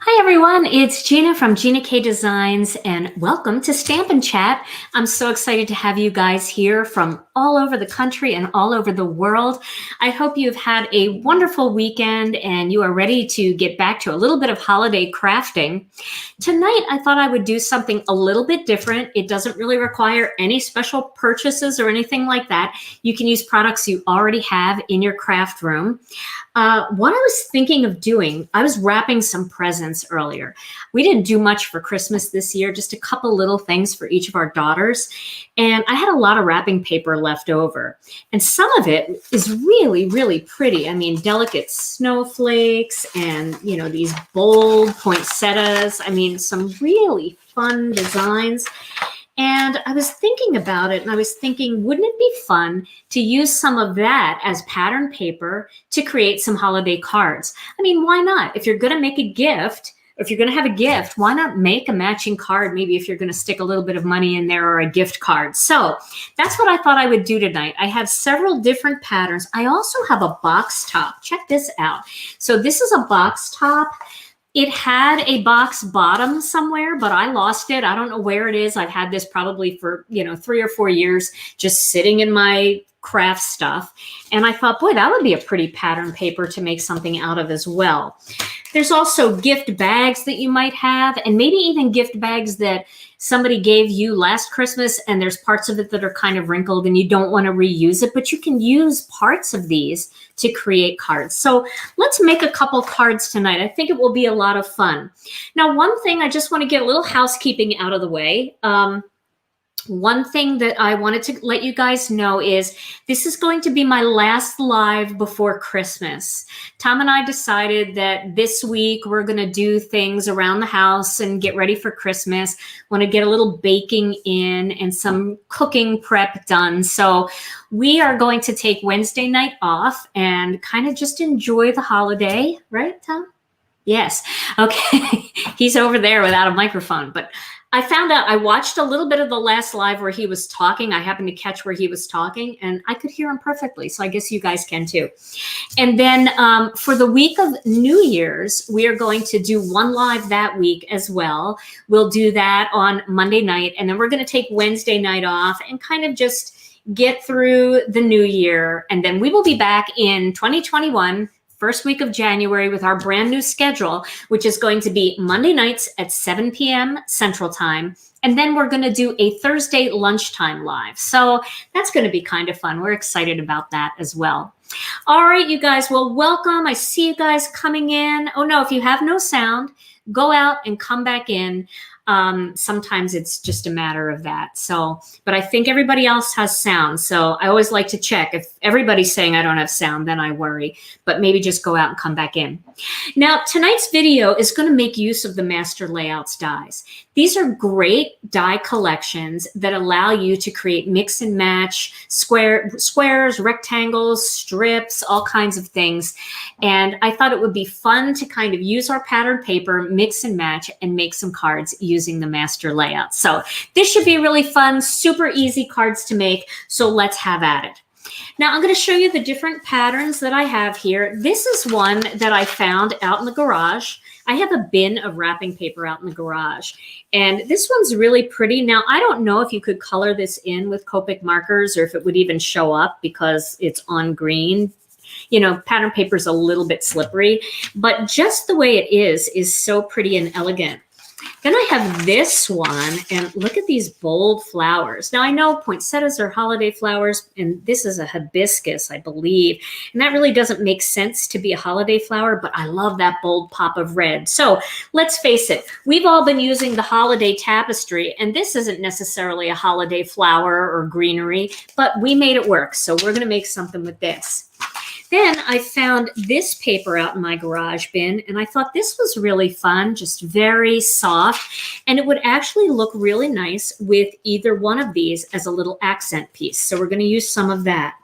Hi everyone, it's Gina from Gina K Designs and welcome to Stamp and Chat. I'm so excited to have you guys here from all over the country and all over the world. I hope you've had a wonderful weekend and you are ready to get back to a little bit of holiday crafting. Tonight, I thought I would do something a little bit different. It doesn't really require any special purchases or anything like that. You can use products you already have in your craft room. What I was thinking of doing, I was wrapping some presents earlier. We didn't do much for Christmas this year, just a couple little things for each of our daughters. And I had a lot of wrapping paper left over. And some of it is really, really pretty. I mean, delicate snowflakes and, you know, these bold poinsettias. I mean, some really fun designs. And I was thinking about it and I was thinking, wouldn't it be fun to use some of that as pattern paper to create some holiday cards? I mean, why not? If you're going to make a gift, or if you're going to have a gift, why not make a matching card? Maybe if you're going to stick a little bit of money in there or a gift card. So that's what I thought I would do tonight. I have several different patterns. I also have a box top. Check this out. So this is a box top. It had a box bottom somewhere, but I lost it. I don't know where it is. I've had this probably for, 3 or 4 years, just sitting in my craft stuff. And I thought, boy, that would be a pretty pattern paper to make something out of as well. There's also gift bags that you might have, and maybe even gift bags that somebody gave you last Christmas and there's parts of it that are kind of wrinkled and you don't want to reuse it, but you can use parts of these to create cards. So let's make a couple cards tonight. I think it will be a lot of fun. Now, one thing, I just want to get a little housekeeping out of the way. One thing that I wanted to let you guys know is this is going to be my last live before Christmas. Tom and I decided that this week we're going to do things around the house and get ready for Christmas. Want to get a little baking in and some cooking prep done. So we are going to take Wednesday night off and kind of just enjoy the holiday. Right, Tom? Yes. Okay. He's over there without a microphone, but I found out, I watched a little bit of the last live where he was talking. I happened to catch where he was talking and I could hear him perfectly. So I guess you guys can too. And then for the week of New Year's, we are going to do one live that week as well. We'll do that on Monday night. And then we're going to take Wednesday night off and kind of just get through the new year. And then we will be back in 2021. First week of January with our brand new schedule, which is going to be Monday nights at 7 p.m. Central Time. And then we're going to do a Thursday lunchtime live. So that's going to be kind of fun. We're excited about that as well. All right, you guys. Well, welcome. I see you guys coming in. Oh, no, if you have no sound, go out and come back in. Sometimes it's just a matter of that. So, but I think everybody else has sound. So I always like to check. If everybody's saying I don't have sound, then I worry, but maybe just go out and come back in. Now, tonight's video is going to make use of the Master Layouts dies. These are great die collections that allow you to create mix and match squares, rectangles, strips, all kinds of things. And I thought it would be fun to kind of use our pattern paper, mix and match, and make some cards using the Master Layout. So this should be really fun, super easy cards to make. So let's have at it. Now I'm going to show you the different patterns that I have here. This is one that I found out in the garage. I have a bin of wrapping paper out in the garage. And this one's really pretty. Now, I don't know if you could color this in with Copic markers or if it would even show up because it's on green. You know, pattern paper is a little bit slippery, but just the way it is so pretty and elegant. Then I have this one, and look at these bold flowers. Now, I know poinsettias are holiday flowers, and this is a hibiscus, I believe. And that really doesn't make sense to be a holiday flower, but I love that bold pop of red. So let's face it, we've all been using the holiday tapestry, and this isn't necessarily a holiday flower or greenery, but we made it work. So we're going to make something with this. Then I found this paper out in my garage bin, and I thought this was really fun, just very soft, and it would actually look really nice with either one of these as a little accent piece. So we're going to use some of that.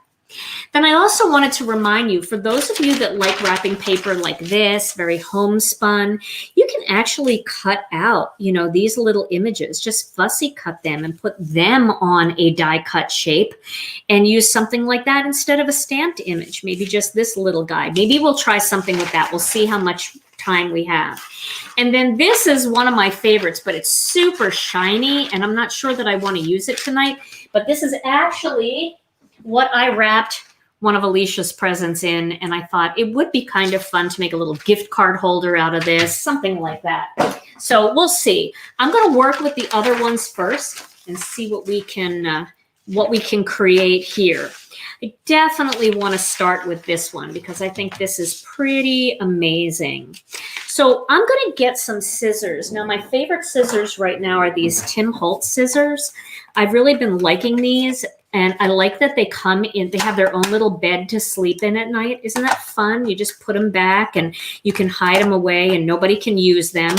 Then I also wanted to remind you, for those of you that like wrapping paper like this, very homespun, you can actually cut out, these little images, just fussy cut them and put them on a die cut shape and use something like that instead of a stamped image, maybe just this little guy. Maybe we'll try something with that. We'll see how much time we have. And then this is one of my favorites, but it's super shiny and I'm not sure that I want to use it tonight, but this is actually what I wrapped one of Alicia's presents in, and I thought it would be kind of fun to make a little gift card holder out of this, something like that. So we'll see. I'm going to work with the other ones first and see what we can create here. I definitely want to start with this one because I think this is pretty amazing. So I'm going to get some scissors. Now, my favorite scissors right now are these Tim Holtz scissors. I've really been liking these. And I like that they come in, they have their own little bed to sleep in at night. Isn't that fun? You just put them back and you can hide them away and nobody can use them.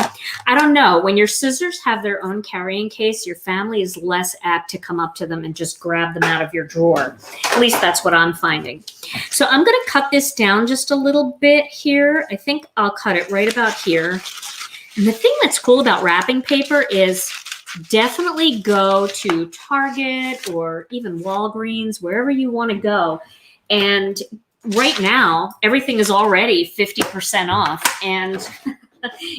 I don't know. When your scissors have their own carrying case, your family is less apt to come up to them and just grab them out of your drawer. At least that's what I'm finding. So I'm going to cut this down just a little bit here. I think I'll cut it right about here. And the thing that's cool about wrapping paper is definitely go to Target or even Walgreens, wherever you want to go. And right now, everything is already 50% off. And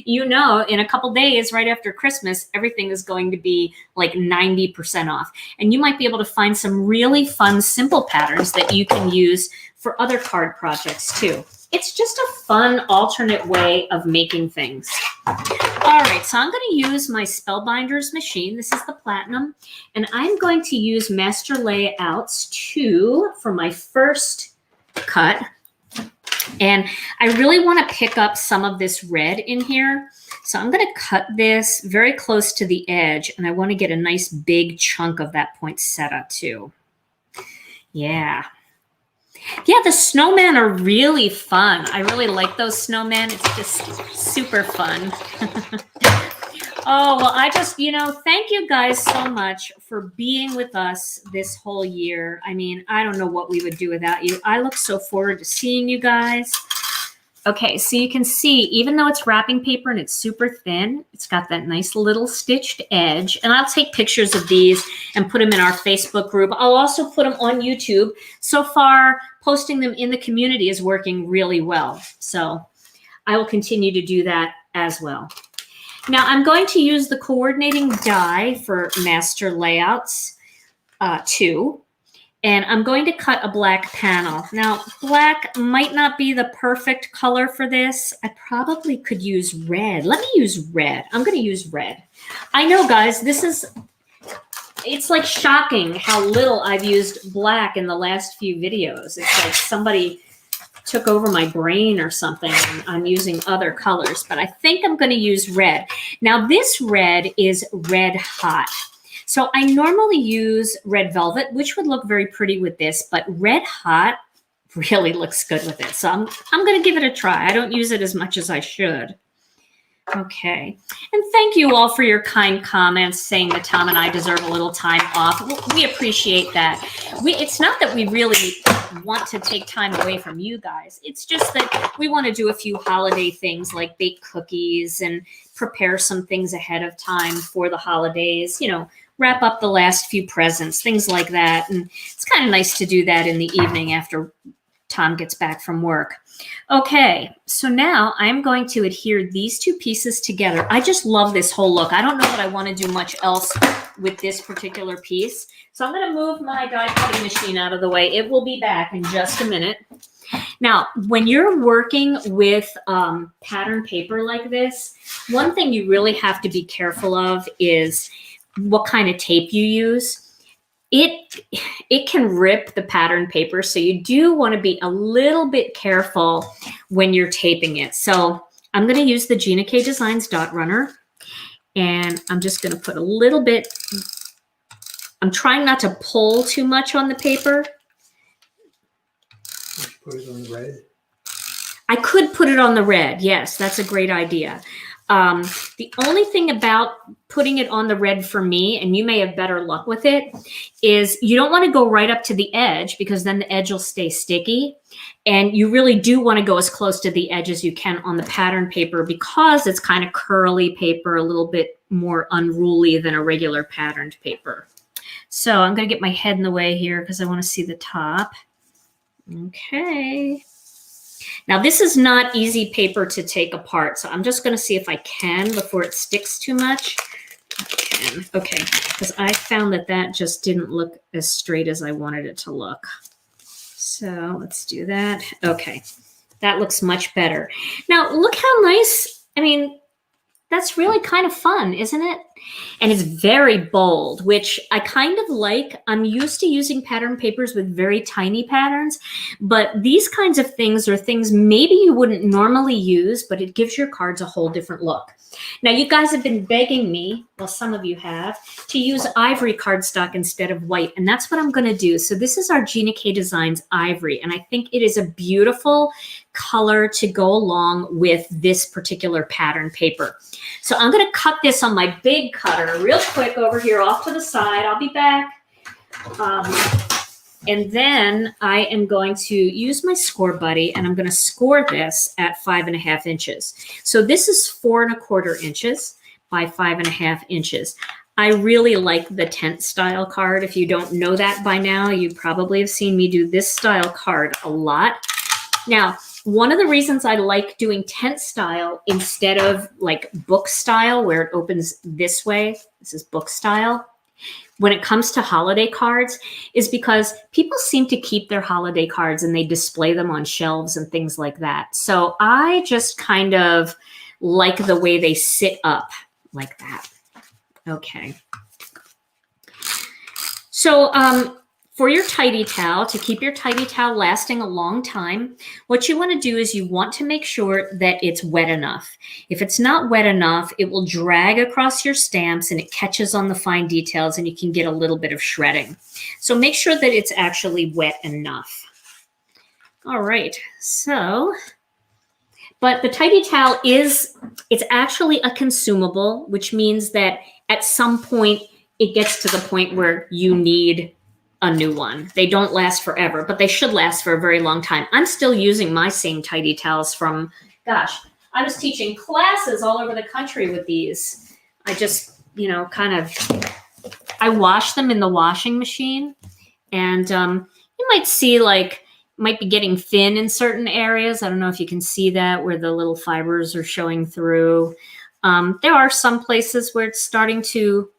in a couple days, right after Christmas, everything is going to be like 90% off. And you might be able to find some really fun, simple patterns that you can use for other card projects too. It's just a fun alternate way of making things. All right, so I'm going to use my Spellbinders machine. This is the Platinum. And I'm going to use Master Layouts 2 for my first cut. And I really want to pick up some of this red in here. So I'm going to cut this very close to the edge. And I want to get a nice big chunk of that poinsettia too. Yeah. Yeah, the snowmen are really fun. I really like those snowmen. It's just super fun. Oh, well, thank you guys so much for being with us this whole year. I mean, I don't know what we would do without you. I look so forward to seeing you guys. Okay, so you can see, even though it's wrapping paper and it's super thin, it's got that nice little stitched edge. And I'll take pictures of these and put them in our Facebook group. I'll also put them on YouTube. So far, posting them in the community is working really well. So I will continue to do that as well. Now, I'm going to use the coordinating die for Master Layouts 2. And I'm going to cut a black panel. Now, black might not be the perfect color for this. I probably could use red. Let me use red. I'm going to use red. I know, guys, it's like shocking how little I've used black in the last few videos. It's like somebody took over my brain or something and I'm using other colors, but I think I'm going to use red. Now, this red is Red Hot. So I normally use Red Velvet, which would look very pretty with this, but Red Hot really looks good with it. So I'm going to give it a try. I don't use it as much as I should. Okay. And thank you all for your kind comments saying that Tom and I deserve a little time off. We appreciate that. It's not that we really want to take time away from you guys. It's just that we want to do a few holiday things like bake cookies and prepare some things ahead of time for the holidays, wrap up the last few presents, things like that. And it's kind of nice to do that in the evening after Tom gets back from work. Okay, so now I'm going to adhere these two pieces together. I just love this whole look. I don't know that I want to do much else with this particular piece. So I'm going to move my die cutting machine out of the way. It will be back in just a minute. Now, when you're working with pattern paper like this, one thing you really have to be careful of is what kind of tape you use. It can rip the pattern paper, so you do want to be a little bit careful when you're taping it. So I'm going to use the Gina K Designs dot runner, and I'm just going to put a little bit. I'm trying not to pull too much on the paper. Put it on the red. I could put it on the red. Yes, that's a great idea. The only thing about putting it on the red for me, and you may have better luck with it, is you don't want to go right up to the edge because then the edge will stay sticky. And you really do want to go as close to the edge as you can on the pattern paper because it's kind of curly paper, a little bit more unruly than a regular patterned paper. So I'm going to get my head in the way here because I want to see the top. Okay. Now this is not easy paper to take apart, so I'm just going to see if I can before it sticks too much. I can. Okay, because I found that that just didn't look as straight as I wanted it to look. So let's do that. Okay, that looks much better. Now look how nice, I mean, that's really kind of fun, isn't it? And it's very bold, which I kind of like. I'm used to using pattern papers with very tiny patterns, but these kinds of things are things maybe you wouldn't normally use, but it gives your cards a whole different look. Now, you guys have been begging me, well, some of you have, to use ivory cardstock instead of white, and that's what I'm going to do. So this is our Gina K Designs Ivory, and I think it is a beautiful color to go along with this particular pattern paper. So I'm going to cut this on my big cutter real quick over here off to the side. I'll be back. And then I am going to use my score buddy and I'm going to score this at 5.5 inches. So this is 4¼ inches by 5.5 inches. I really like the tent style card. If you don't know that by now, you probably have seen me do this style card a lot. Now, one of the reasons I like doing tent style instead of like book style where it opens this way, this is book style, when it comes to holiday cards is because people seem to keep their holiday cards and they display them on shelves and things like that. So I just kind of like the way they sit up like that. Okay. So for your tidy towel, to keep your tidy towel lasting a long time, what you want to do is you want to make sure that it's wet enough. If it's not wet enough, it will drag across your stamps and it catches on the fine details and you can get a little bit of shredding. So make sure that it's actually wet enough. All right, so, but the tidy towel it's actually a consumable, which means that at some point it gets to the point where you need a new one. They don't last forever, but they should last for a very long time. I'm still using my same tidy towels from, gosh, I was teaching classes all over the country with these. I just, you know, I wash them in the washing machine and you might see might be getting thin in certain areas. I don't know if you can see that where the little fibers are showing through. There are some places where it's starting to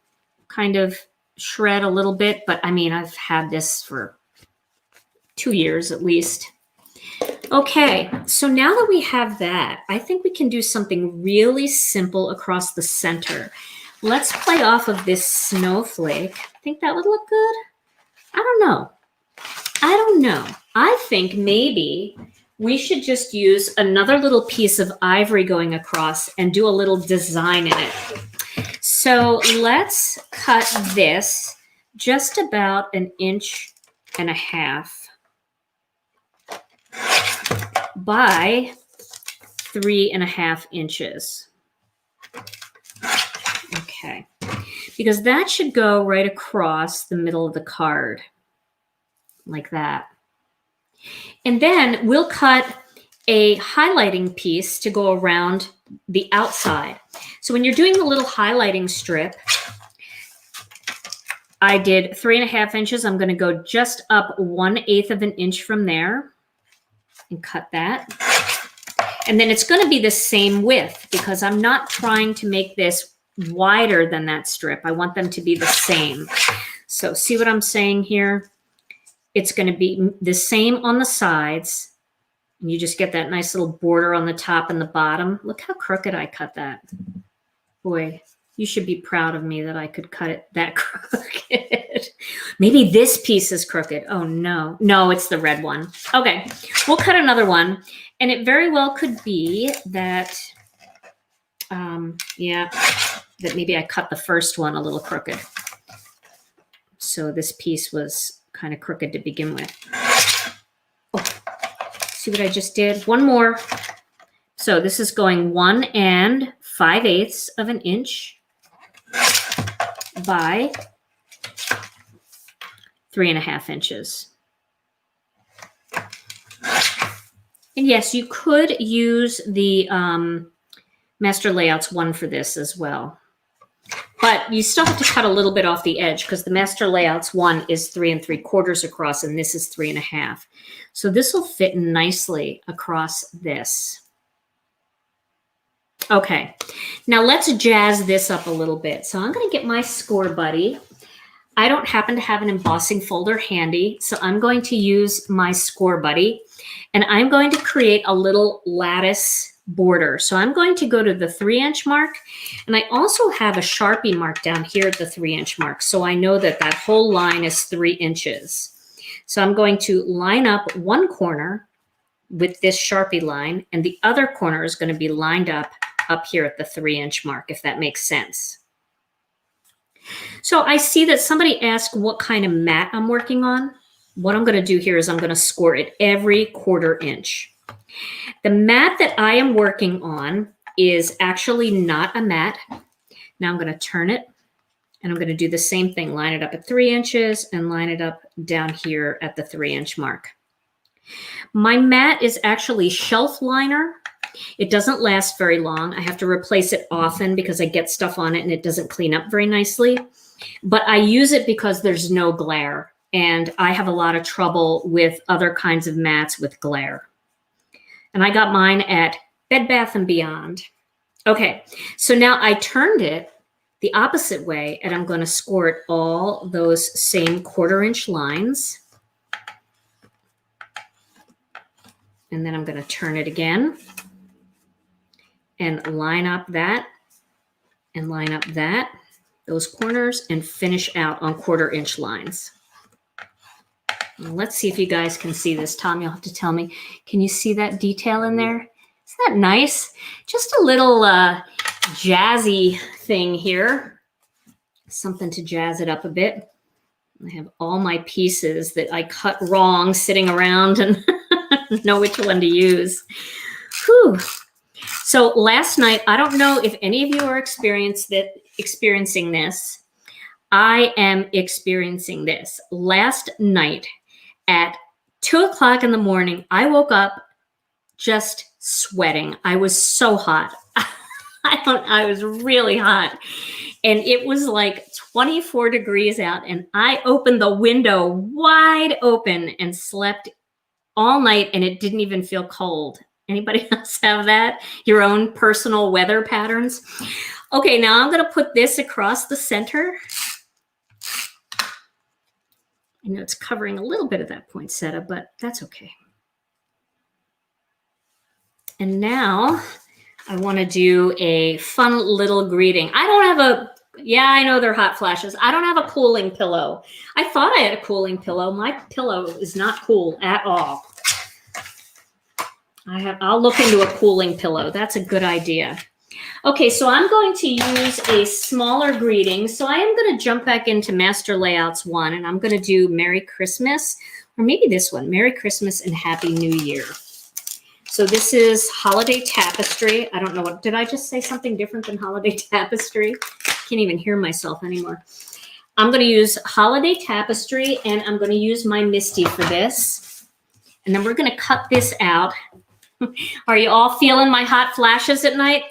kind of shred a little bit, but I mean, I've had this for 2 years at least. Okay, so now that we have that, I think we can do something really simple across the center. Let's play off of this snowflake. Think that would look good? I don't know. I think maybe we should just use another little piece of ivory going across and do a little design in it. So let's cut this just about 1.5 inches by 3.5 inches. Okay, because that should go right across the middle of the card like that. And then we'll cut a highlighting piece to go around the outside. So when you're doing the little highlighting strip, I did 3.5 inches. I'm going to go just up 1/8 of an inch from there and cut that. And then it's going to be the same width because I'm not trying to make this wider than that strip. I want them to be the same. So see what I'm saying here? It's going to be the same on the sides. And you just get that nice little border on the top and the bottom. Look how crooked I cut that. Boy, you should be proud of me that I could cut it that crooked. Maybe this piece is crooked. Oh, no. No, it's the red one. Okay, we'll cut another one. And it very well could be that, that maybe I cut the first one a little crooked. So this piece was kind of crooked to begin with. Oh, see what I just did? One more. So this is going 1 5/8 of an inch by 3.5 inches. And yes, you could use the Master Layouts 1 for this as well. But you still have to cut a little bit off the edge because the Master Layouts 1 is 3 3/4 across and this is 3.5. So this will fit nicely across this. Okay, now let's jazz this up a little bit. So I'm going to get my Score Buddy. I don't happen to have an embossing folder handy, so I'm going to use my Score Buddy, and I'm going to create a little lattice border. So I'm going to go to the 3-inch mark, and I also have a Sharpie mark down here at the 3-inch mark, so I know that that whole line is 3 inches. So I'm going to line up one corner with this Sharpie line, and the other corner is going to be lined up here at the 3-inch mark, if that makes sense. So I see that somebody asked what kind of mat I'm working on. What I'm going to do here is I'm going to score it every 1/4 inch. The mat that I am working on is actually not a mat. Now I'm going to turn it, and I'm going to do the same thing. Line it up at 3 inches and line it up down here at the 3-inch mark. My mat is actually shelf liner. It doesn't last very long. I have to replace it often because I get stuff on it and it doesn't clean up very nicely. But I use it because there's no glare, and I have a lot of trouble with other kinds of mats with glare. And I got mine at Bed Bath & Beyond. Okay, so now I turned it the opposite way, and I'm going to score it all those same 1/4 inch lines. And then I'm going to turn it again and line up that and line up that, those corners, and finish out on 1/4 inch lines. Now let's see if you guys can see this. Tom, you'll have to tell me. Can you see that detail in there? Isn't that nice? Just a little jazzy thing here. Something to jazz it up a bit. I have all my pieces that I cut wrong sitting around and know which one to use. Whew. So last night, I don't know if any of you are experiencing this. I am experiencing this. Last night at 2 o'clock in the morning, I woke up just sweating. I was so hot. I was really hot. And it was like 24 degrees out, and I opened the window wide open and slept all night, and it didn't even feel cold. Anybody else have that? Your own personal weather patterns? Okay, now I'm going to put this across the center. I know it's covering a little bit of that poinsettia, but that's okay. And now I want to do a fun little greeting. I don't have yeah, I know they're hot flashes. I don't have a cooling pillow. I thought I had a cooling pillow. My pillow is not cool at all. I'll look into a cooling pillow. That's a good idea. Okay, so I'm going to use a smaller greeting. So I am going to jump back into Master Layouts 1, and I'm going to do Merry Christmas, or maybe this one, Merry Christmas and Happy New Year. So this is Holiday Tapestry. I don't know what, did I just say something different than Holiday Tapestry? Can't even hear myself anymore. I'm going to use Holiday Tapestry, and I'm going to use my Misty for this. And then we're going to cut this out. Are you all feeling my hot flashes at night?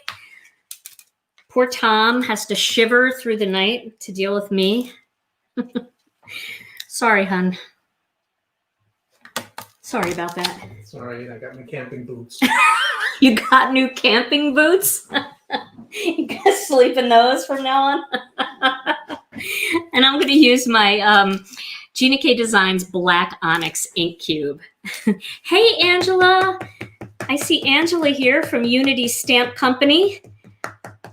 Poor Tom has to shiver through the night to deal with me. Sorry, hun. Sorry about that. Sorry, I got my camping boots. You got new camping boots? You gotta sleep in those from now on. And I'm gonna use my Gina K Designs Black Onyx Ink Cube. Hey, Angela. I see Angela here from Unity Stamp Company.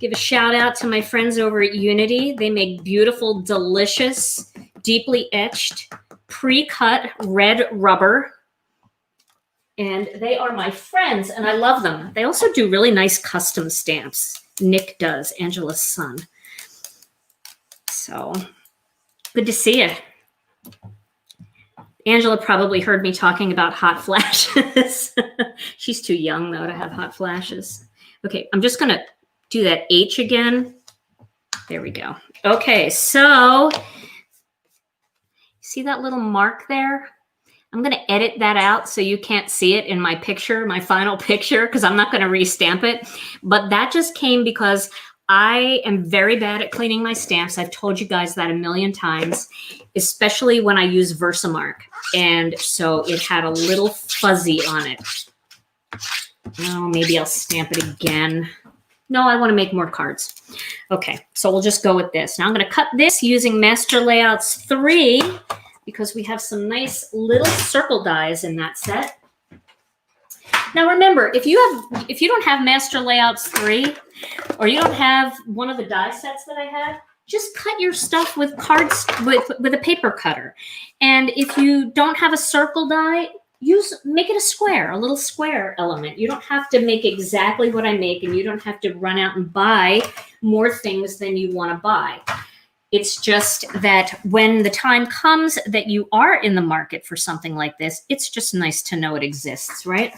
Give a shout out to my friends over at Unity. They make beautiful, delicious, deeply etched, pre-cut red rubber. And they are my friends, and I love them. They also do really nice custom stamps. Nick does, Angela's son. So, good to see you. Angela probably heard me talking about hot flashes. She's too young, though, to have hot flashes. Okay, I'm just going to do that H again. There we go. Okay, so see that little mark there? I'm going to edit that out so you can't see it in my picture, my final picture, because I'm not going to restamp it. But that just came because I am very bad at cleaning my stamps. I've told you guys that a million times, especially when I use Versamark. And so it had a little fuzzy on it. Oh, maybe I'll stamp it again. No, I want to make more cards. Okay, so we'll just go with this. Now I'm going to cut this using Master Layouts 3 because we have some nice little circle dies in that set. Now remember, if you don't have Master Layouts 3 or you don't have one of the die sets that I have, just cut your stuff with cards with a paper cutter. And if you don't have a circle die, make it a square, a little square element. You don't have to make exactly what I make, and you don't have to run out and buy more things than you want to buy. It's just that when the time comes that you are in the market for something like this, it's just nice to know it exists, right?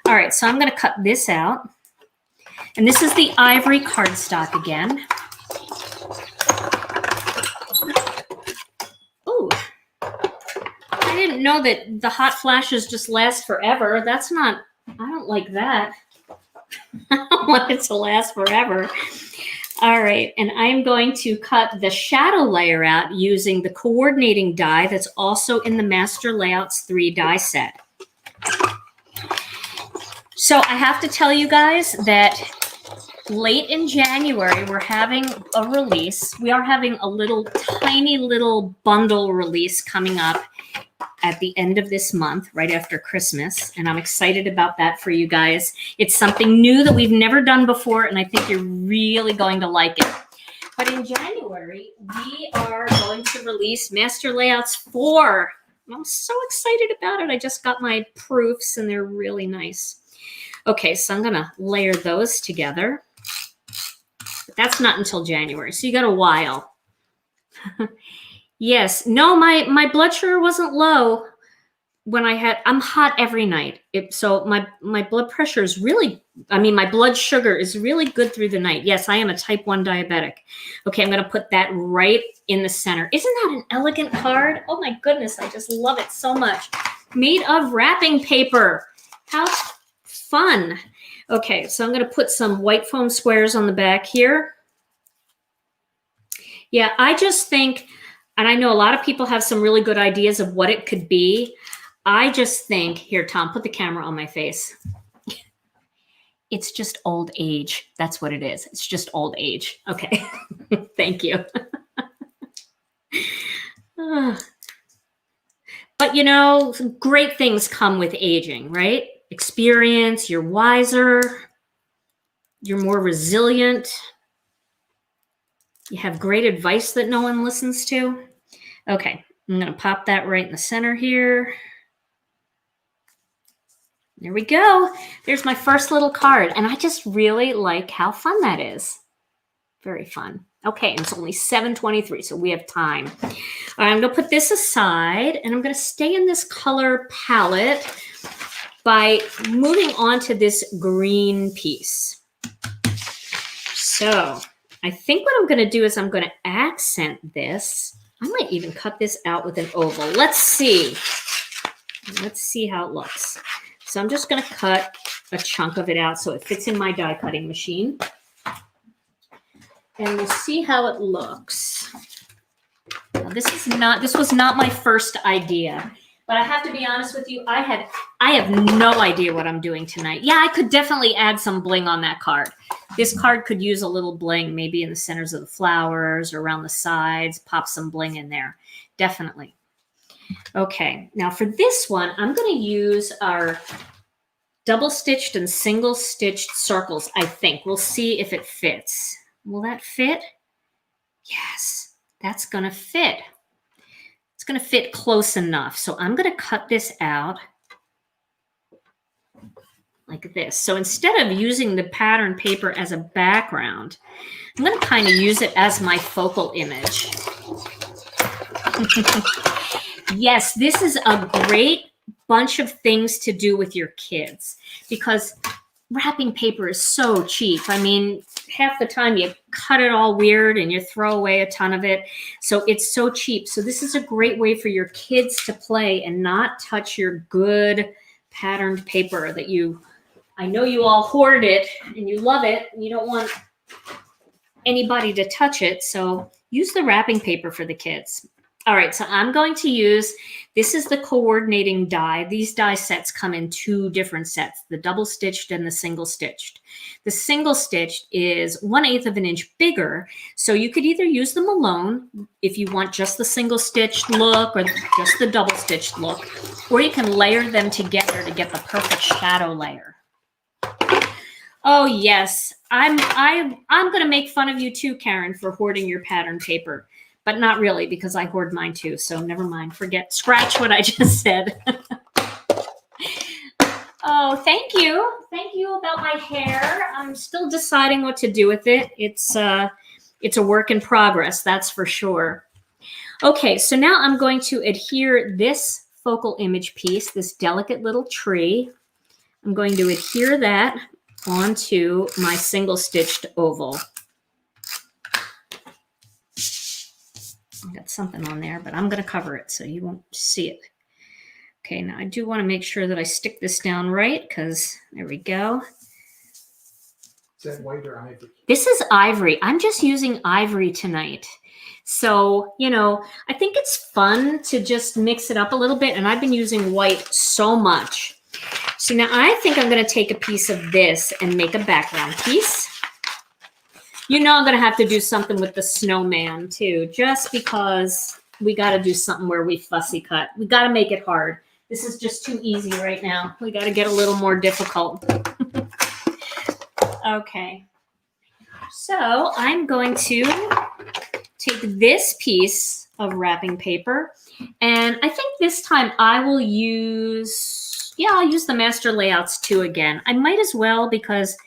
All right, so I'm going to cut this out. And this is the ivory cardstock again. Oh, I didn't know that the hot flashes just last forever. That's not, I don't like that. I don't want it to last forever. All right, and I'm going to cut the shadow layer out using the coordinating die that's also in the Master Layouts 3 die set. So I have to tell you guys that late in January, we're having a release. We are having a little tiny little bundle release coming up at the end of this month, right after Christmas. And I'm excited about that for you guys. It's something new that we've never done before, and I think you're really going to like it. But in January, we are going to release Master Layouts 4. I'm so excited about it. I just got my proofs, and they're really nice. Okay, so I'm going to layer those together. But that's not until January, so you got a while. Yes, no, my blood sugar wasn't low when I'm hot every night. So my blood pressure is really, my blood sugar is really good through the night. Yes, I am a type 1 diabetic. Okay, I'm going to put that right in the center. Isn't that an elegant card? Oh my goodness, I just love it so much. Made of wrapping paper. How fun. Okay, so I'm going to put some white foam squares on the back here. Yeah, I just think, and I know a lot of people have some really good ideas of what it could be. I just think, here, Tom, put the camera on my face. It's just old age. That's what it is. It's just old age. Okay. Thank you. But you know, great things come with aging, right? Experience, you're wiser, you're more resilient. You have great advice that no one listens to. Okay, I'm going to pop that right in the center here. There we go. There's my first little card. And I just really like how fun that is. Very fun. Okay, and it's only 7:23, so we have time. All right, I'm going to put this aside, and I'm going to stay in this color palette by moving on to this green piece. So I think what I'm going to do is I'm going to accent this. I might even cut this out with an oval. Let's see. Let's see how it looks. So I'm just going to cut a chunk of it out so it fits in my die cutting machine. And we'll see how it looks. Now, this was not my first idea. But I have to be honest with you, I have no idea what I'm doing tonight. Yeah, I could definitely add some bling on that card. This card could use a little bling, maybe in the centers of the flowers or around the sides, pop some bling in there. Definitely. Okay, now for this one, I'm going to use our double-stitched and single-stitched circles, I think. We'll see if it fits. Will that fit? Yes, that's going to fit. It's going to fit close enough. So I'm going to cut this out like this. So instead of using the pattern paper as a background, I'm going to kind of use it as my focal image. Yes, this is a great bunch of things to do with your kids because wrapping paper is so cheap. I mean, half the time you cut it all weird and you throw away a ton of it. So it's so cheap. So this is a great way for your kids to play and not touch your good patterned paper that I know you all hoard it and you love it and you don't want anybody to touch it. So use the wrapping paper for the kids. All right, so I'm going to use, this is the coordinating die. These die sets come in 2 different sets, the double stitched and the single stitched. The single stitched is 1/8 of an inch bigger. So you could either use them alone if you want just the single stitched look or just the double stitched look, or you can layer them together to get the perfect shadow layer. Oh yes, I'm going to make fun of you too, Karen, for hoarding your pattern paper. But not really, because I hoard mine too. So never mind. Scratch what I just said. Oh, thank you. Thank you about my hair. I'm still deciding what to do with it. It's a work in progress, that's for sure. Okay, so now I'm going to adhere this focal image piece, this delicate little tree. I'm going to adhere that onto my single stitched oval. I got something on there, but I'm going to cover it so you won't see it. Okay, now I do want to make sure that I stick this down right, because there we go. Is that white or ivory? This is ivory. I'm just using ivory tonight. So, you know, I think it's fun to just mix it up a little bit, and I've been using white so much. So now I think I'm going to take a piece of this and make a background piece. You know I'm going to have to do something with the snowman too, just because we got to do something where we fussy cut. We got to make it hard. This is just too easy right now. We got to get a little more difficult. Okay. So I'm going to take this piece of wrapping paper, and I think this time I will use, I'll use the master layouts too again. I might as well, because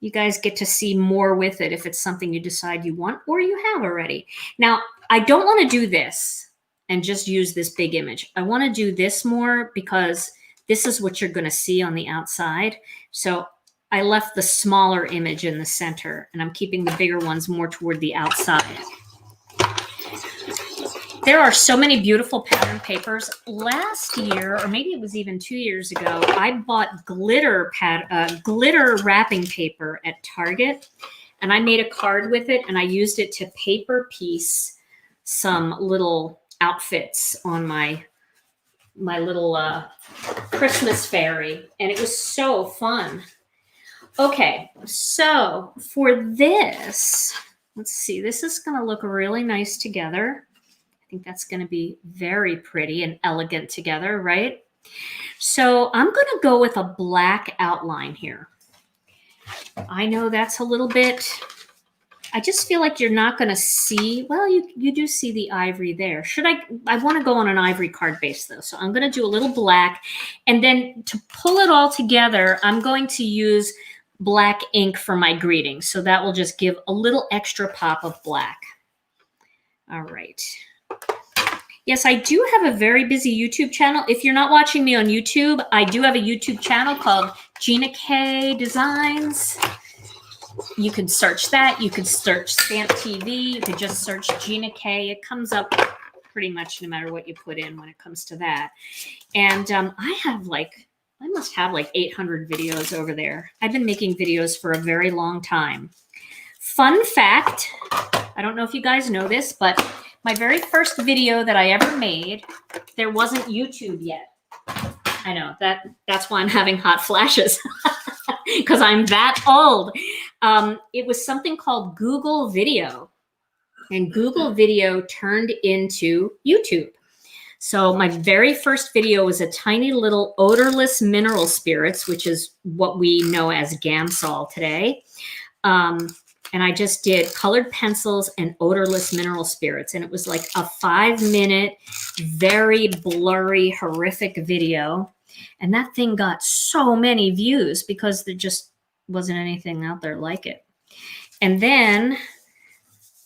you guys get to see more with it if it's something you decide you want or you have already. Now, I don't want to do this and just use this big image. I want to do this more because this is what you're going to see on the outside. So I left the smaller image in the center, and I'm keeping the bigger ones more toward the outside. There are so many beautiful pattern papers. Last year, or maybe it was even 2 years ago, I bought glitter wrapping paper at Target, and I made a card with it, and I used it to paper piece some little outfits on my little Christmas fairy, and it was so fun. Okay, so for this, let's see, this is going to look really nice together. I think that's going to be very pretty and elegant together, right? So I'm going to go with a black outline here. I know that's a little bit, I just feel like you're not going to see, well, you do see the ivory there. I want to go on an ivory card base though. So I'm going to do a little black, and then to pull it all together, I'm going to use black ink for my greeting. So that will just give a little extra pop of black. All right. Yes, I do have a very busy YouTube channel. If you're not watching me on YouTube, I do have a YouTube channel called Gina K Designs. You could search that. You could search Stamp TV. You could just search Gina K. It comes up pretty much no matter what you put in when it comes to that. And I must have like 800 videos over there. I've been making videos for a very long time. Fun fact, I don't know if you guys know this, but my very first video that I ever made, there wasn't YouTube yet. I know, that's why I'm having hot flashes, because I'm that old. It was something called Google Video, and Google Video turned into YouTube. So my very first video was a tiny little odorless mineral spirits, which is what we know as Gamsol today. And I just did colored pencils and odorless mineral spirits. And it was like a 5-minute, very blurry, horrific video. And that thing got so many views because there just wasn't anything out there like it. And then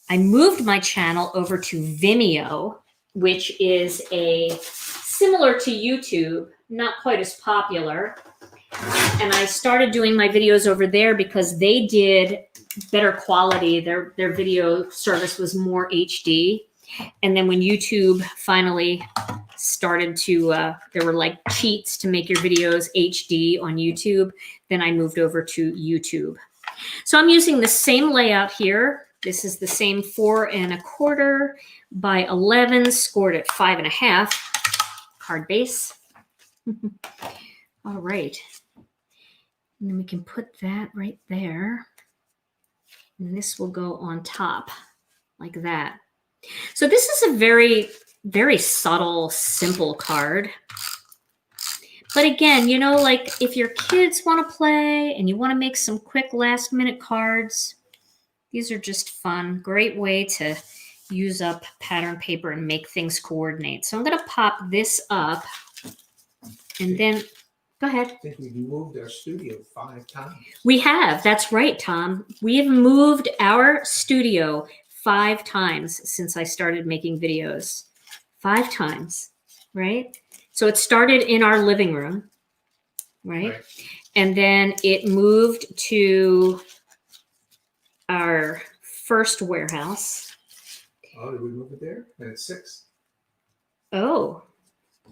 I moved my channel over to Vimeo, which is similar to YouTube, not quite as popular. And I started doing my videos over there because they did better quality. Their video service was more HD. And then when YouTube finally started to, there were like cheats to make your videos HD on YouTube, then I moved over to YouTube. So I'm using the same layout here. This is the same 4 1/4 by 11, scored at 5 1/2 card base. All right. And then we can put that right there. And this will go on top like that. So this is a very, very subtle, simple card. But again, you know, like if your kids want to play and you want to make some quick last minute cards, these are just fun. Great way to use up pattern paper and make things coordinate. So I'm going to pop this up and then go ahead. I think we've moved our studio 5 times. We have. That's right, Tom. We have moved our studio 5 times since I started making videos. 5 times, right? So it started in our living room, right? And then it moved to our first warehouse. Oh, did we move it there? And it's 6. Oh,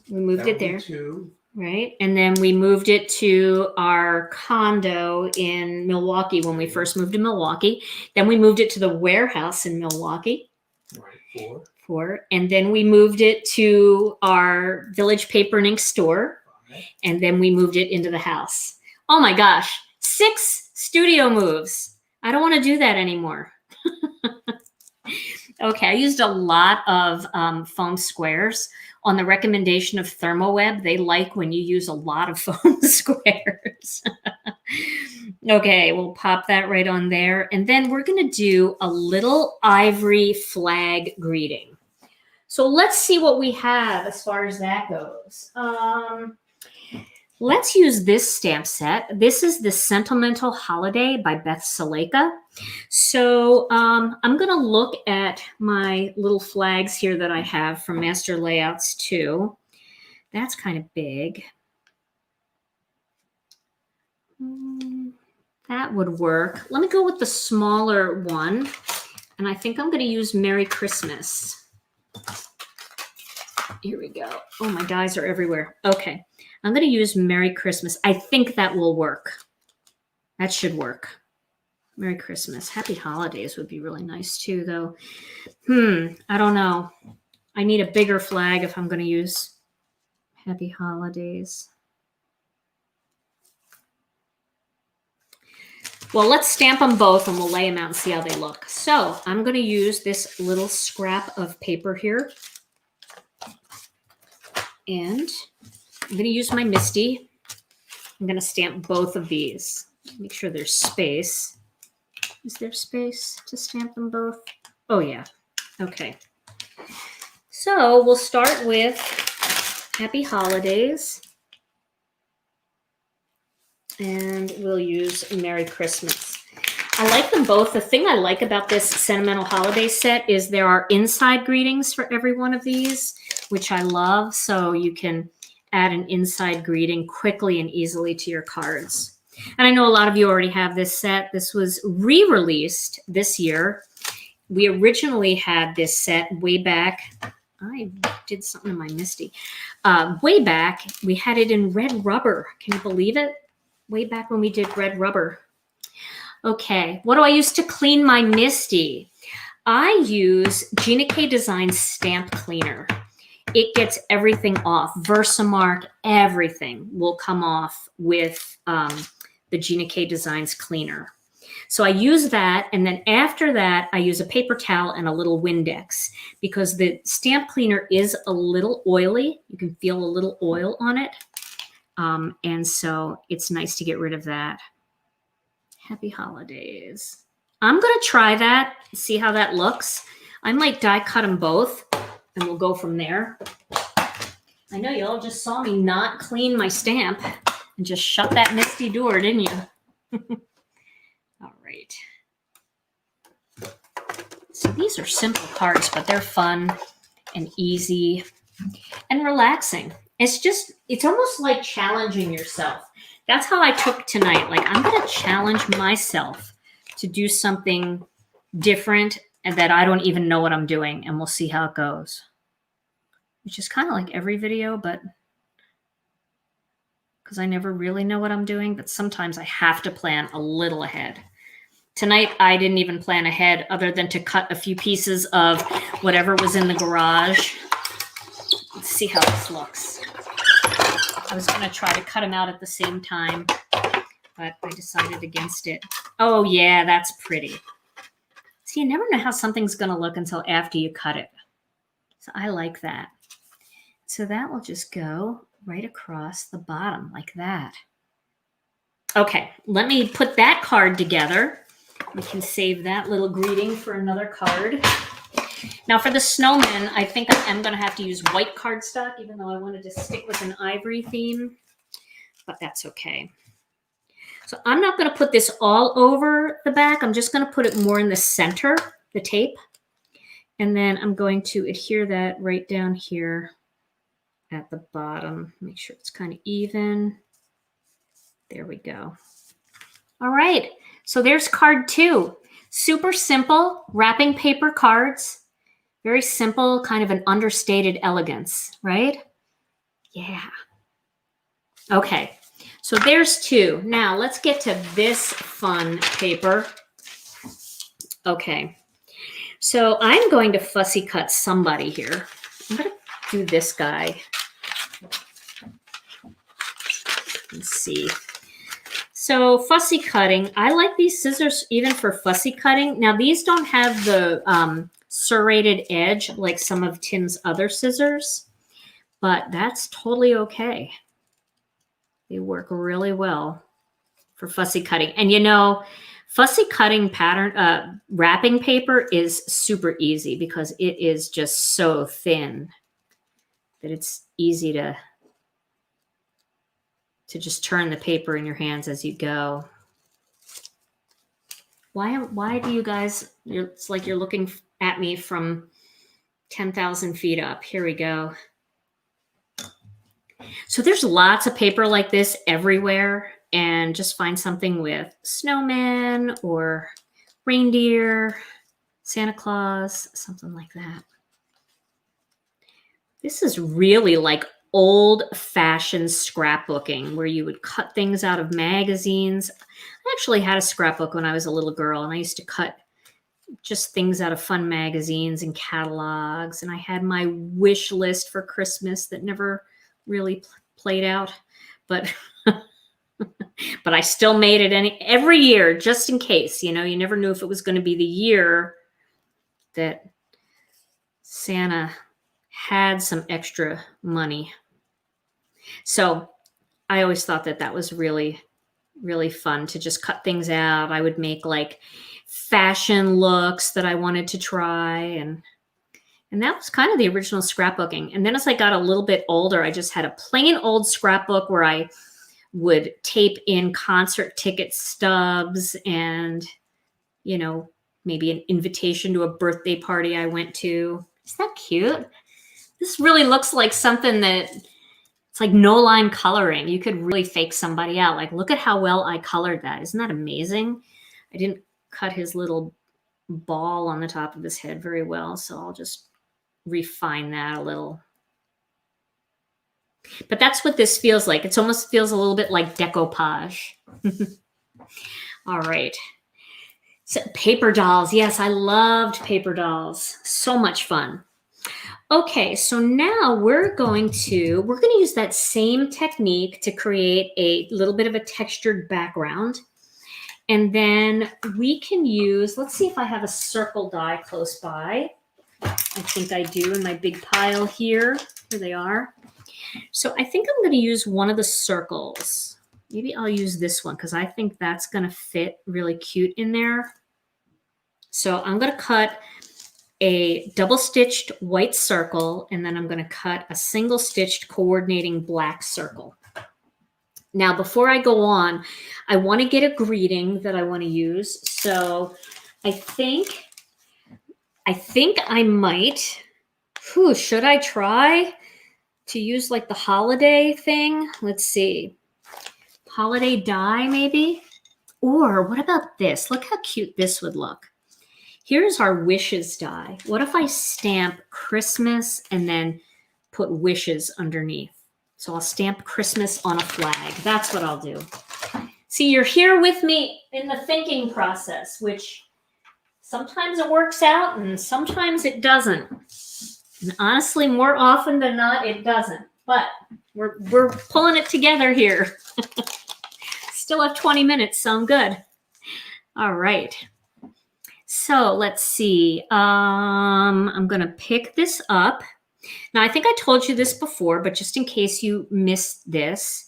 we moved it there. 2. Right. And then we moved it to our condo in Milwaukee when we first moved to Milwaukee. Then we moved it to the warehouse in Milwaukee. Right. 4. And then we moved it to our Village Paper and Ink store. 5. And then we moved it into the house. Oh my gosh. 6 studio moves. I don't want to do that anymore. Okay. I used a lot of foam squares. On the recommendation of ThermoWeb, they like when you use a lot of foam squares. Okay, we'll pop that right on there. And then we're going to do a little ivory flag greeting. So let's see what we have as far as that goes. Let's use this stamp set. This is the Sentimental Holiday by Beth Saleka. So I'm going to look at my little flags here that I have from Master Layouts 2. That's kind of big. That would work. Let me go with the smaller one. And I think I'm going to use Merry Christmas. Here we go. Oh, my dies are everywhere. Okay. I'm going to use Merry Christmas. I think that will work. That should work. Merry Christmas. Happy Holidays would be really nice too, though. I don't know. I need a bigger flag if I'm going to use Happy Holidays. Well, let's stamp them both and we'll lay them out and see how they look. So I'm going to use this little scrap of paper here. And I'm going to use my Misty. I'm going to stamp both of these. Make sure there's space. Is there space to stamp them both? Oh, yeah. Okay. So we'll start with Happy Holidays. And we'll use Merry Christmas. I like them both. The thing I like about this Sentimental Holiday set is there are inside greetings for every one of these, which I love. So you can add an inside greeting quickly and easily to your cards. And I know a lot of you already have this set. This was re-released this year. We originally had this set way back. I did something to my Misty. Way back, we had it in red rubber. Can you believe it? Way back when we did red rubber. Okay, what do I use to clean my Misty? I use Gina K Designs Stamp Cleaner. It gets everything off. Versamark, everything will come off with the Gina K Designs Cleaner. So I use that, and then after that, I use a paper towel and a little Windex because the stamp cleaner is a little oily. You can feel a little oil on it. And so it's nice to get rid of that. Happy Holidays. I'm going to try that, see how that looks. I might die cut them both, and we'll go from there. I know you all just saw me not clean my stamp and just shut that Misty door, didn't you? All right. So these are simple cards, but they're fun and easy and relaxing. It's almost like challenging yourself. That's how I took tonight. Like, I'm going to challenge myself to do something different and that I don't even know what I'm doing, and we'll see how it goes. Which is kind of like every video, but because I never really know what I'm doing, but sometimes I have to plan a little ahead. Tonight, I didn't even plan ahead other than to cut a few pieces of whatever was in the garage. Let's see how this looks. I was going to try to cut them out at the same time, but I decided against it. Oh, yeah, that's pretty. See, you never know how something's going to look until after you cut it. So I like that. So that will just go right across the bottom like that. Okay, let me put that card together. We can save that little greeting for another card. Now for the snowman, I think I am going to have to use white cardstock, even though I wanted to stick with an ivory theme, but that's okay. So I'm not going to put this all over the back. I'm just going to put it more in the center, the tape. And then I'm going to adhere that right down here at the bottom. Make sure it's kind of even. There we go. All right. So there's card 2. Super simple wrapping paper cards. Very simple, kind of an understated elegance, right? Yeah. Okay. So there's 2. Now let's get to this fun paper. Okay. So I'm going to fussy cut somebody here. I'm going to do this guy. Let's see. So fussy cutting, I like these scissors even for fussy cutting. Now these don't have the serrated edge like some of Tim's other scissors, but that's totally okay. They work really well for fussy cutting. And you know, fussy cutting pattern, wrapping paper is super easy because it is just so thin that it's easy to just turn the paper in your hands as you go. Why do you guys, it's like you're looking at me from 10,000 feet up. Here we go. So there's lots of paper like this everywhere, and just find something with snowman or reindeer, Santa Claus, something like that. This is really like old-fashioned scrapbooking where you would cut things out of magazines. I actually had a scrapbook when I was a little girl, and I used to cut just things out of fun magazines and catalogs. And I had my wish list for Christmas that never really played out, but but I still made it every year just in case. You know, you never knew if it was going to be the year that Santa had some extra money. So I always thought that that was really, really fun to just cut things out. I would make like fashion looks that I wanted to try. And that was kind of the original scrapbooking. And then as I got a little bit older, I just had a plain old scrapbook where I would tape in concert ticket stubs and, you know, maybe an invitation to a birthday party I went to. Isn't that cute? This really looks like something that it's like no line coloring. You could really fake somebody out. Like, look at how well I colored that. Isn't that amazing? I didn't cut his little ball on the top of his head very well, so I'll just refine that a little. But that's what this feels like. It almost feels a little bit like decoupage. All right. So paper dolls. Yes, I loved paper dolls. So much fun. Okay, so now we're going to use that same technique to create a little bit of a textured background. And then we can use, let's see if I have a circle die close by. I think I do in my big pile here. Here they are. So I think I'm going to use one of the circles. Maybe I'll use this one because I think that's going to fit really cute in there. So I'm going to cut a double stitched white circle, and then I'm going to cut a single stitched coordinating black circle. Now, before I go on, I want to get a greeting that I want to use. So I think I might, should I try to use like the holiday thing? Let's see. holiday die maybe. Or what about this? Look how cute this would look. Here's our wishes die. What if I stamp Christmas and then put wishes underneath? So I'll stamp Christmas on a flag. That's what I'll do. See, you're here with me in the thinking process, which sometimes it works out and sometimes it doesn't. And honestly, more often than not, it doesn't. But we're pulling it together here. Still have 20 minutes, so I'm good. All right. So let's see. I'm going to pick this up. Now, I think I told you this before, but just in case you missed this,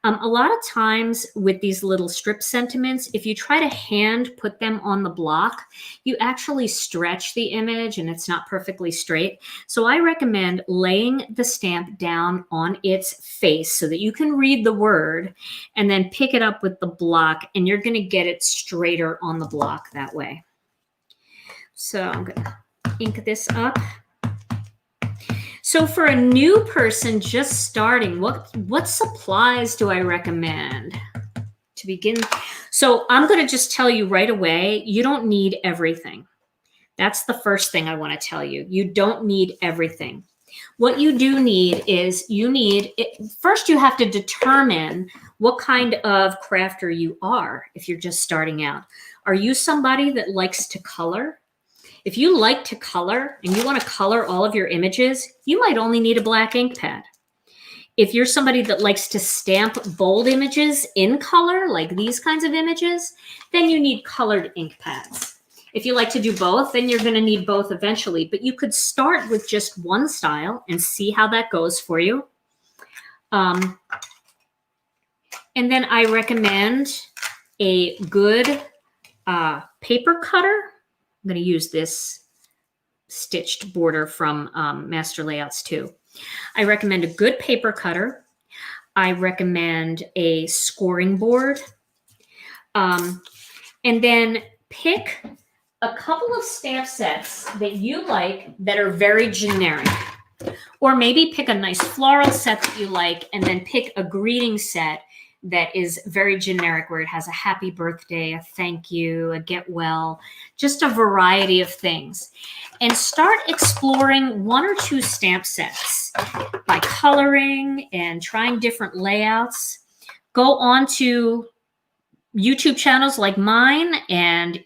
a lot of times with these little strip sentiments, if you try to hand put them on the block, you actually stretch the image and it's not perfectly straight. So I recommend laying the stamp down on its face so that you can read the word and then pick it up with the block, and you're going to get it straighter on the block that way. So I'm going to ink this up. So for a new person just starting, what supplies do I recommend to begin? So I'm going to just tell you right away, you don't need everything. That's the first thing I want to tell you. You don't need everything. What you do need is first you have to determine what kind of crafter you are if you're just starting out. Are you somebody that likes to color? If you like to color and you want to color all of your images, you might only need a black ink pad. If you're somebody that likes to stamp bold images in color, like these kinds of images, then you need colored ink pads. If you like to do both, then you're going to need both eventually. But you could start with just one style and see how that goes for you. And then I recommend a good paper cutter. I'm going to use this stitched border from Master Layouts too. I recommend a good paper cutter. I recommend a scoring board. And then pick a couple of stamp sets that you like that are very generic. Or maybe pick a nice floral set that you like and then pick a greeting set that is very generic, where it has a happy birthday, a thank you, a get well, just a variety of things. And start exploring one or two stamp sets by coloring and trying different layouts. Go on to YouTube channels like mine and,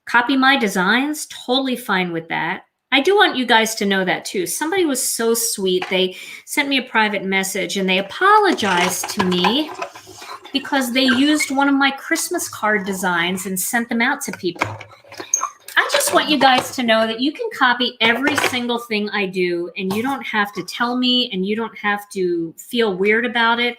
copy my designs. Totally fine with that. I do want you guys to know that too. Somebody was so sweet. They sent me a private message and they apologized to me because they used one of my Christmas card designs and sent them out to people. I just want you guys to know that you can copy every single thing I do and you don't have to tell me and you don't have to feel weird about it.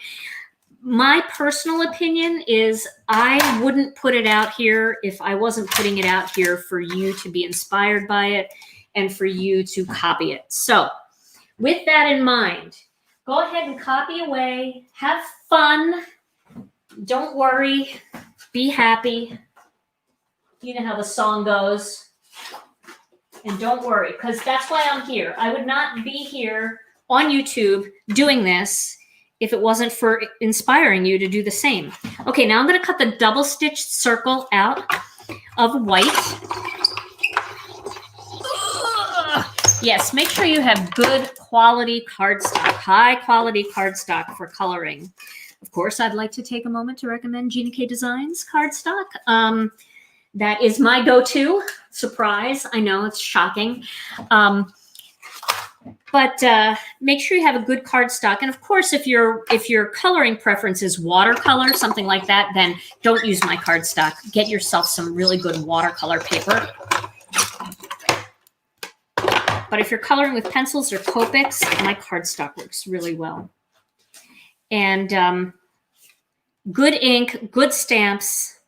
My personal opinion is I wouldn't put it out here if I wasn't putting it out here for you to be inspired by it and for you to copy it. So with that in mind, go ahead and copy away. Have fun. Don't worry. Be happy. You know how the song goes. And don't worry, because that's why I'm here. I would not be here on YouTube doing this if it wasn't for inspiring you to do the same. Okay, now I'm going to cut the double stitched circle out of white. Yes, make sure you have good quality cardstock, high quality cardstock for coloring. Of course, I'd like to take a moment to recommend Gina K Designs cardstock. That is my go-to. Surprise, I know it's shocking. But make sure you have a good cardstock. And of course, if your coloring preference is watercolor, something like that, then don't use my cardstock. Get yourself some really good watercolor paper. But if you're coloring with pencils or Copics, my cardstock works really well. And good ink, good stamps,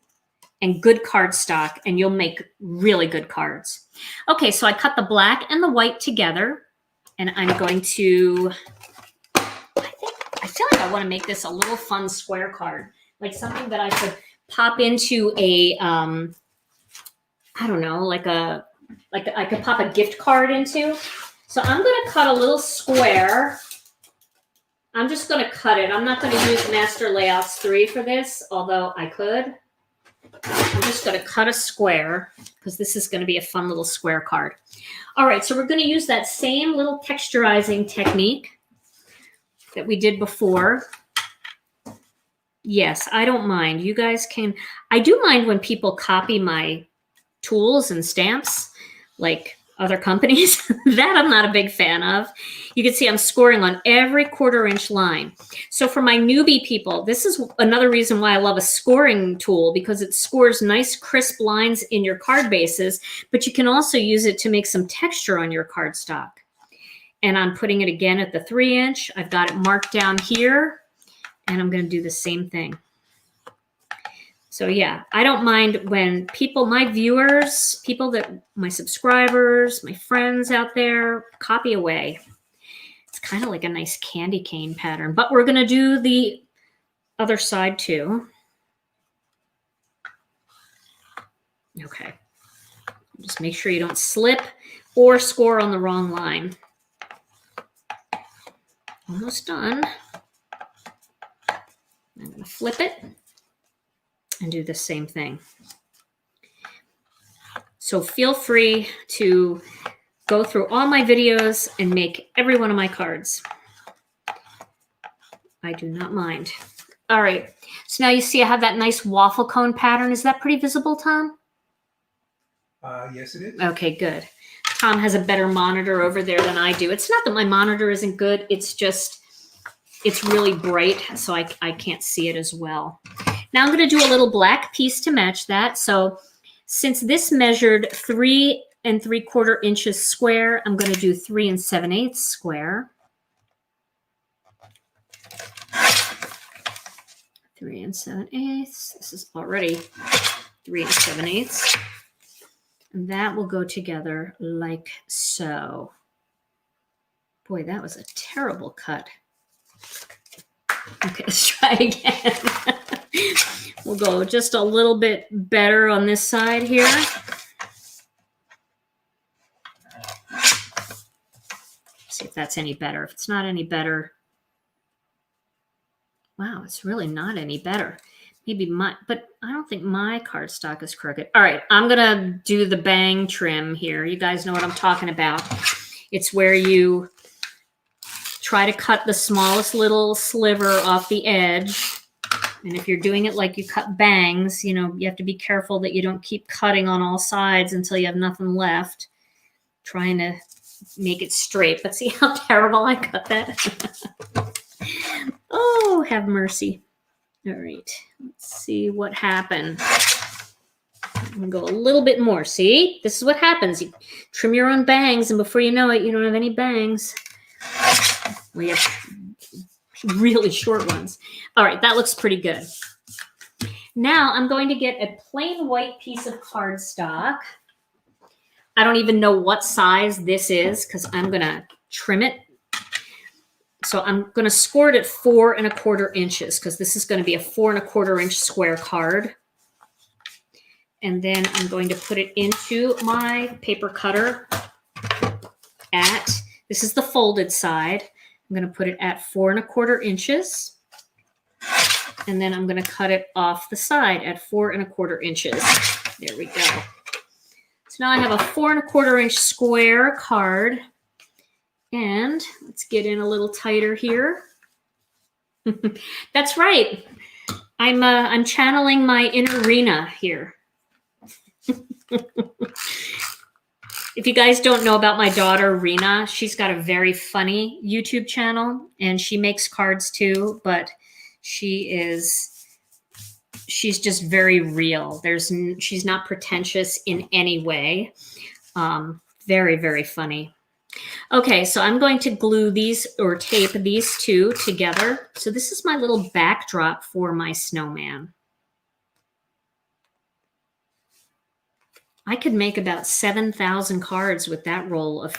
and good cardstock, and you'll make really good cards. Okay, so I cut the black and the white together, and I'm going to, I feel like I want to make this a little fun square card, like something that I could pop into a, I don't know, like I could pop a gift card into. So I'm going to cut a little square I'm just going to cut it. I'm not going to use Master Layouts 3 for this, although I could. I'm just going to cut a square because this is going to be a fun little square card. All right, so we're going to use that same little texturizing technique that we did before. Yes, I don't mind. You guys can. I do mind when people copy my tools and stamps like other companies. That I'm not a big fan of. You can see I'm scoring on every 1/4 inch line. So for my newbie people, this is another reason why I love a scoring tool, because it scores nice crisp lines in your card bases, but you can also use it to make some texture on your cardstock. And I'm putting it again at the 3 inch. I've got it marked down here, and I'm going to do the same thing. So yeah, I don't mind when people, my viewers, my subscribers, my friends out there, copy away. It's kind of like a nice candy cane pattern, but we're going to do the other side too. Okay. Just make sure you don't slip or score on the wrong line. Almost done. I'm going to flip it and do the same thing. So feel free to go through all my videos and make every one of my cards. I do not mind. All right, so now you see I have that nice waffle cone pattern. Is that pretty visible, Tom? Yes, it is. Okay, good. Tom has a better monitor over there than I do. It's not that my monitor isn't good. It's just, it's really bright, so I can't see it as well. Now I'm going to do a little black piece to match that. So since this measured 3 3/4 inches square, I'm going to do 3 7/8 square. 3 7/8. This is already 3 7/8. And that will go together like so. Boy, that was a terrible cut. Okay, let's try again. We'll go just a little bit better on this side here. See if that's any better. If it's not any better, wow, it's really not any better. Maybe but I don't think my cardstock is crooked. All right, I'm gonna do the bang trim here. You guys know what I'm talking about. It's where you try to cut the smallest little sliver off the edge. And if you're doing it like you cut bangs, you know, you have to be careful that you don't keep cutting on all sides until you have nothing left. Trying to make it straight, but see how terrible I cut that? Oh, have mercy. All right, let's see what happened. I'm gonna go a little bit more. See, this is what happens. You trim your own bangs, and before you know it, you don't have any bangs. We have really short ones. All right, that looks pretty good. Now I'm going to get a plain white piece of cardstock. I don't even know what size this is because I'm going to trim it. So I'm going to score it at 4 1/4 inches because this is going to be a 4 1/4 inch square card. And then I'm going to put it into my paper cutter this is the folded side. I'm going to put it at 4 1/4 inches. And then I'm going to cut it off the side at 4 1/4 inches. There we go. So now I have a 4 1/4 inch square card. And let's get in a little tighter here. That's right. I'm channeling my inner Rena here. If you guys don't know about my daughter, Rena, she's got a very funny YouTube channel, and she makes cards too, but she's just very real. She's not pretentious in any way. Very, very funny. Okay, so I'm going to glue these or tape these two together. So this is my little backdrop for my snowman. I could make about 7,000 cards with that roll of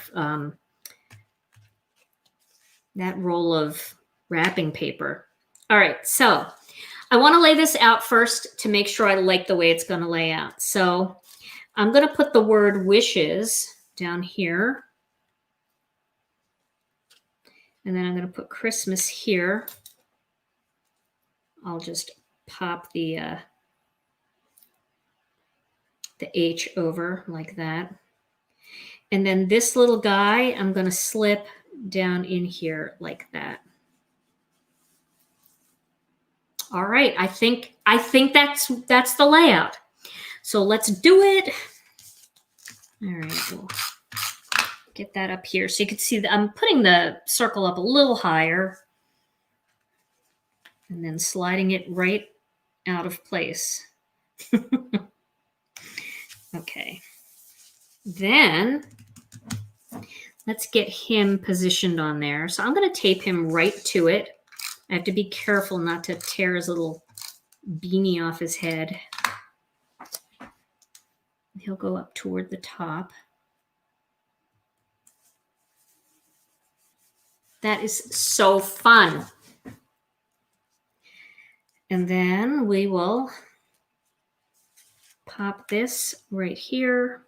wrapping paper. All right, so I want to lay this out first to make sure I like the way it's going to lay out. So I'm going to put the word wishes down here. And then I'm going to put Christmas here. I'll just pop the H over like that. And then this little guy, I'm going to slip down in here like that. All right, I think that's the layout. So let's do it. All right, we'll get that up here so you can see that I'm putting the circle up a little higher and then sliding it right out of place. Okay. Then let's get him positioned on there. So I'm going to tape him right to it. I have to be careful not to tear his little beanie off his head. He'll go up toward the top. That is so fun. And then we will pop this right here.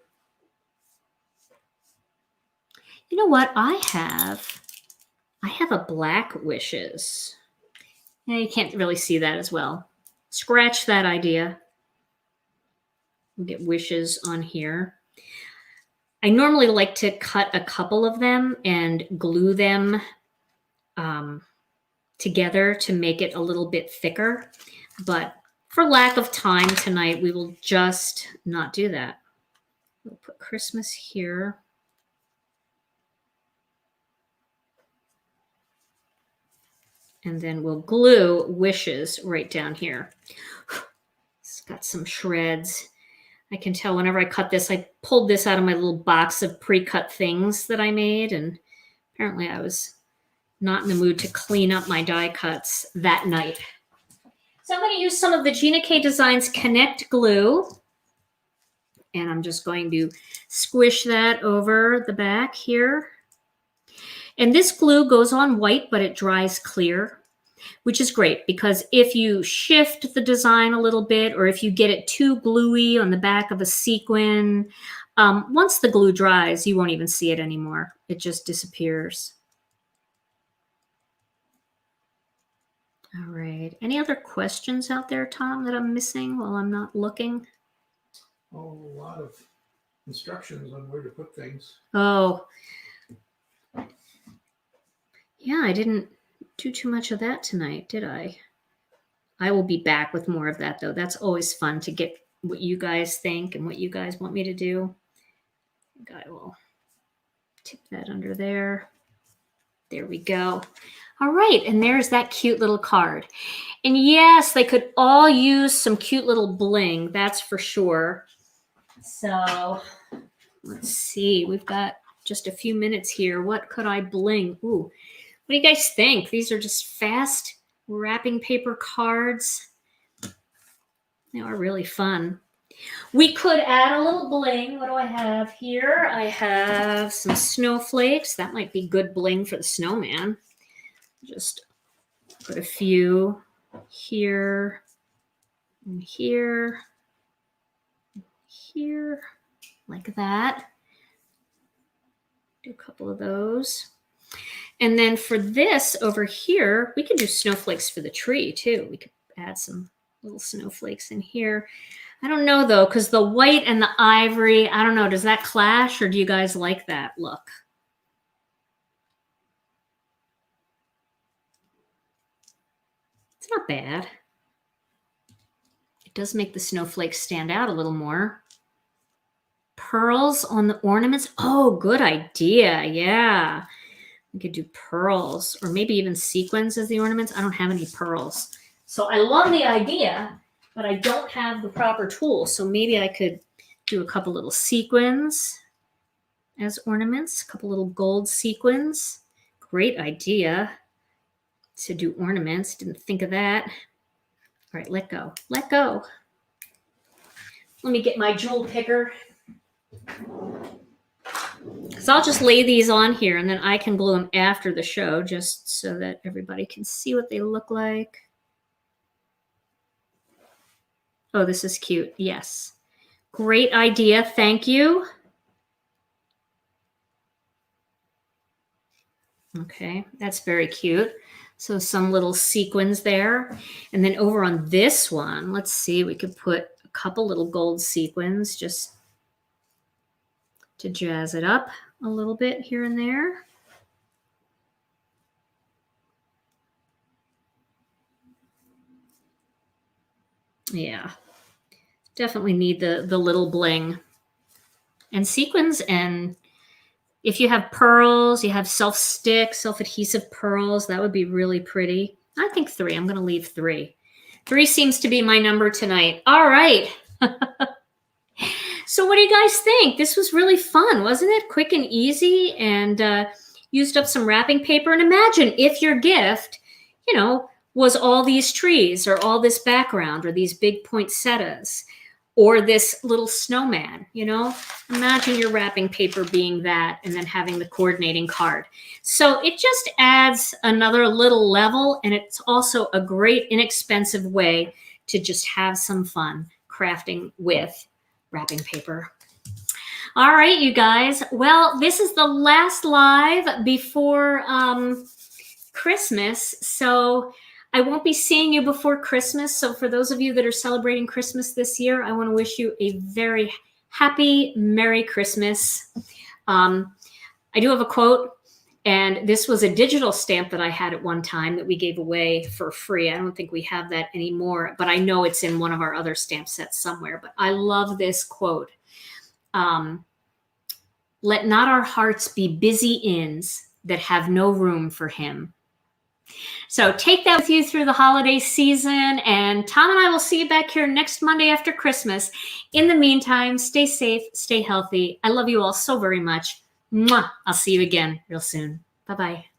You know what? I have a black wishes. Yeah, you can't really see that as well. Scratch that idea. We'll get wishes on here. I normally like to cut a couple of them and glue them together to make it a little bit thicker. But for lack of time tonight, we will just not do that. We'll put Christmas here. And then we'll glue wishes right down here. It's got some shreds. I can tell whenever I cut this, I pulled this out of my little box of pre-cut things that I made. And apparently I was not in the mood to clean up my die cuts that night. So I'm going to use some of the Gina K Designs Connect glue. And I'm just going to squish that over the back here. And this glue goes on white, but it dries clear, which is great because if you shift the design a little bit or if you get it too gluey on the back of a sequin, once the glue dries, you won't even see it anymore. It just disappears. All right. Any other questions out there, Tom, that I'm missing while I'm not looking? Oh, a lot of instructions on where to put things. Oh. Yeah, I didn't do too much of that tonight, did I? I will be back with more of that, though. That's always fun to get what you guys think and what you guys want me to do. I think I will tip that under there. There we go. All right, and there's that cute little card. And yes, they could all use some cute little bling, that's for sure. So let's see. We've got just a few minutes here. What could I bling? Ooh. What do you guys think? These are just fast wrapping paper cards. They are really fun. We could add a little bling. What do I have here? I have some snowflakes. That might be good bling for the snowman. Just put a few here and here, here, like that. Do a couple of those. And then for this over here, we could do snowflakes for the tree too. We could add some little snowflakes in here. I don't know though, because the white and the ivory, I don't know, does that clash or do you guys like that look? It's not bad. It does make the snowflakes stand out a little more. Pearls on the ornaments. Oh, good idea. Yeah. We could do pearls or maybe even sequins as the ornaments. I don't have any pearls. So I love the idea, but I don't have the proper tools. So maybe I could do a couple little sequins as ornaments, a couple little gold sequins. Great idea to do ornaments. Didn't think of that. All right, let go. Let go. Let me get my jewel picker. So I'll just lay these on here and then I can glue them after the show just so that everybody can see what they look like. Oh, this is cute. Yes. Great idea. Thank you. Okay, that's very cute. So some little sequins there. And then over on this one, let's see, we could put a couple little gold sequins just to jazz it up a little bit here and there. Yeah, definitely need the little bling and sequins. And if you have pearls, you have self-stick, self-adhesive pearls, that would be really pretty. I think 3. I'm going to leave 3. 3 seems to be my number tonight. All right. So what do you guys think? This was really fun, wasn't it? Quick and easy, and used up some wrapping paper. And imagine if your gift, was all these trees or all this background or these big poinsettias or this little snowman, Imagine your wrapping paper being that and then having the coordinating card. So it just adds another little level, and it's also a great inexpensive way to just have some fun crafting with wrapping paper. All right, you guys. Well, this is the last live before Christmas. So I won't be seeing you before Christmas. So for those of you that are celebrating Christmas this year, I want to wish you a very happy, Merry Christmas. I do have a quote, and this was a digital stamp that I had at one time that we gave away for free. I don't think we have that anymore, but I know it's in one of our other stamp sets somewhere. But I love this quote. Let not our hearts be busy inns that have no room for him. So take that with you through the holiday season, and Tom and I will see you back here next Monday after Christmas. In the meantime, stay safe, stay healthy. I love you all so very much. Mwah! I'll see you again real soon. Bye-bye.